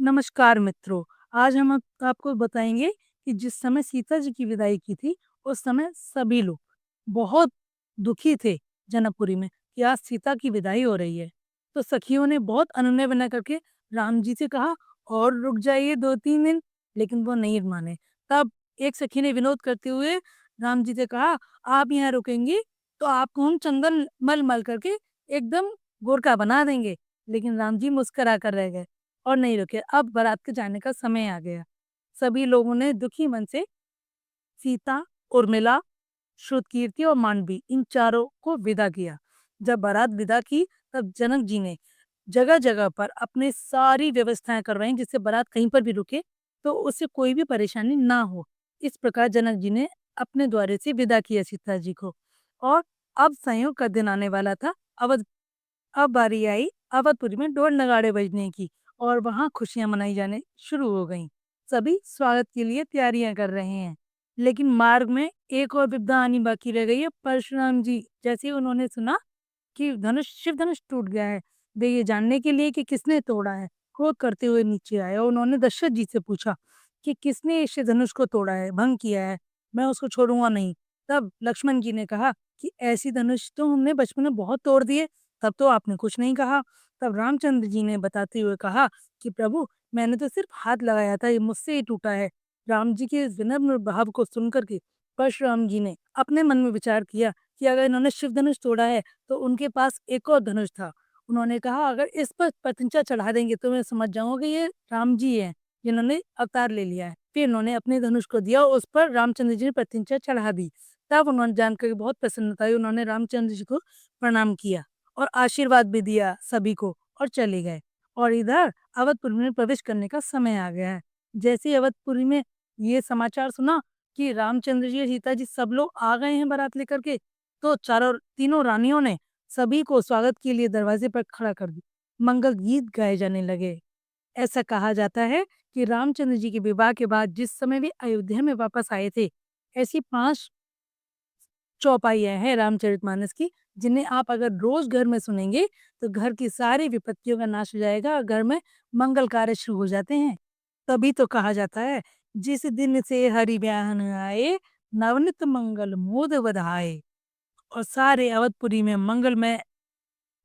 नमस्कार मित्रों, आज हम आपको बताएँगे कि जिस समय सीता जी की विदाई की थी, उस समय सभी लोग बहुत दुखी थे जनकपुरी में कि आज सीता की विदाई हो रही है। तो सखियों ने बहुत अनुनय विनय करके राम जी से कहा और रुक जाइए 2-3 दिन, लेकिन वो नहीं माने। तब एक सखी ने विनोद करते हुए राम जी से कहा, "आप यहाँ रुकेंगी तो आपको हम चंदन मल-मल करके एकदम गोरखा बना देंगे।" लेकिन राम जी मुस्कुरा कर रह गए। और नहीं रुके। अब बारात के जाने का समय आ गया। सभी लोगों ने दुखी मन से सीता, उर्मिला, श्रुतकीर्ति और मांडवी इन चारों को विदा किया। जब बारात विदा की तब जनक जी ने जगह-जगह पर अपनी सारी व्यवस्थाएँ करवाई जिससे बारात कहीं पर भी रुके तो उससे कोई भी परेशानी ना हो। इस प्रकार जनक जी ने अपने द्वारे से विदा किया सीता जी को। और अब संयोग का दिन आने वाला था। अब बारी आई अवधपुरी में ढोल नगाड़े बजने की और वहां खुशियां मनाई जाने शुरू हो गईं। सभी स्वागत के लिए तैयारियां कर रहे हैं, लेकिन मार्ग में एक और विपदा आनी बाकी रह गई है। परशुराम जी जैसे ही उन्होंने सुना कि शिव धनुष टूट गया है, वे ये जानने के लिए कि किसने तोड़ा है, क्रोध करते हुए नीचे आए और उन्होंने दशरथ जी से पूछा कि किसने इस शिव धनुष को तोड़ा है, भंग किया है, मैं उसको छोड़ूंगा नहीं। तब लक्ष्मण जी ने कहा कि ऐसी धनुष तो हमने बचपन में बहुत तोड़ दिए, तब तो आपने कुछ नहीं कहा। तब रामचंद्र जी ने बताते हुए कहा कि प्रभु, मैंने तो सिर्फ हाथ लगाया था, ये मुझसे ही टूटा है। राम जी के इस विनम्र भाव को सुनकर के परशुराम जी ने अपने मन में विचार किया कि अगर इन्होंने शिव धनुष तोड़ा है तो उनके पास एक और धनुष था। उन्होंने कहा अगर इस पर प्रत्यंचा चढ़ा देंगे तो मैं समझ जाऊंगा कि ये राम जी हैं जिन्होंने अवतार ले लिया है। फिर उन्होंने अपने धनुष को दिया और उस पर रामचंद्र जी ने प्रत्यंचा चढ़ा दी। तब उन्होंने जानकर बहुत प्रसन्नता हुई, उन्होंने रामचंद्र जी को प्रणाम किया और आशीर्वाद भी दिया सभी को और चले गए। और इधर अवधपुरी में प्रवेश करने का समय आ गया है। जैसे ही अवधपुरी में ये समाचार सुना कि रामचंद्र जी और सीता जी सब लोग आ गए हैं बारात लेकर के, तो चारों तीनों रानियों ने सभी को स्वागत के लिए दरवाजे पर खड़ा कर दिया। मंगल गीत गाए जाने लगे। ऐसा कहा जाता है कि रामचंद्र जी के विवाह के बाद जिस समय वे अयोध्या में वापस आए थे, ऐसी 5 चौपाइयाँ हैं रामचरितमानस की, जिन्हें आप अगर रोज़ घर में सुनेंगे, तो घर की सारी विपत्तियों का नाश हो जाएगा और घर में मंगल कार्य शुरू हो जाते हैं। तभी तो कहा जाता है, जिस दिन से हरि ब्याहन आए, नवनीत मंगल मोद बधाए। और सारे अवधपुरी में मंगलमय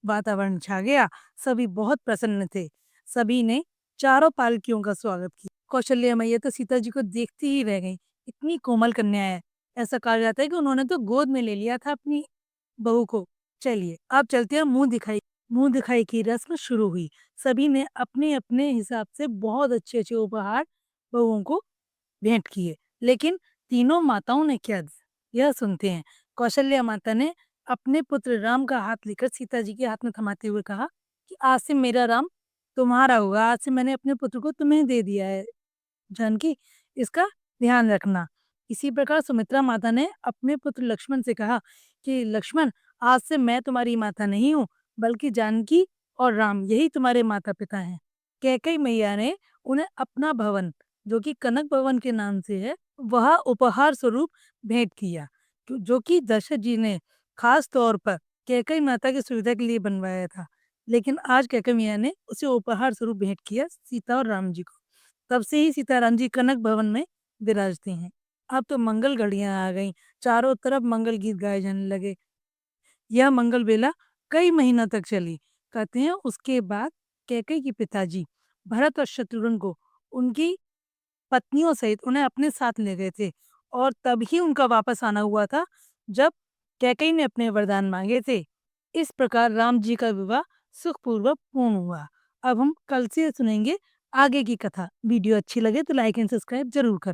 वातावरण छा गया। सभी बहुत प्रसन्न थे। सभी ने चारों पालकियों का स्वागत किया। कौशल्या मैया तो सीता जी को देखती ही रह गईं। इतनी कोमल कन्या है। ऐसा कहा जाता है कि उन्होंने तो गोद में ले लिया था अपनी बहू को। चलिए, अब चलते हैं मुँह दिखाई की रस्म शुरू हुई। सभी ने अपने-अपने हिसाब से बहुत अच्छे-अच्छे उपहार बहुओं को भेंट किए। लेकिन तीनों माताओं ने क्या दिया? यह सुनते हैं। कौशल्या माता ने अपने पुत्र राम का हाथ लेकर सीता जी के हाथ में थमाते हुए कहा कि आज से मेरा राम तुम्हारा होगा। आज से मैंने अपने पुत्र को तुम्हें दे दिया है। जानकी, इसका ध्यान रखना। इसी प्रकार सुमित्रा माता ने अपने पुत्र लक्ष्मण से कहा कि लक्ष्मण, आज से मैं तुम्हारी माता नहीं हूँ, बल्कि जानकी और राम यही तुम्हारे माता-पिता हैं। कैकेयी मैया ने उन्हें अपना भवन, जो कि कनक भवन के नाम से है, वह उपहार स्वरूप भेंट किया, जो कि दशरथ जी ने खास तौर पर कैकेयी माता की सुविधा के लिए बनवाया था। लेकिन आज कैकेयी मैया ने उसे उपहार स्वरूप भेंट किया सीता और राम जी को। तब से ही सीताराम जी कनक भवन में विराजते हैं। अब तो मंगल घड़ियां आ गईं, चारों तरफ मंगल गीत गाए जाने लगे। यह मंगल बेला कई महीनों तक चली। कहते हैं उसके बाद कैकेयी के पिताजी भरत और शत्रुघ्न को उनकी पत्नियों सहित उन्हें अपने साथ ले गए थे और तभी उनका वापस आना हुआ था जब कैकेयी ने अपने वरदान मांगे थे। इस प्रकार राम जी का विवाह सुखपूर्वक पूर्ण हुआ। अब हम कल से सुनेंगे आगे की कथा। वीडियो अच्छी लगे तो लाइक एंड सब्सक्राइब जरूर करें।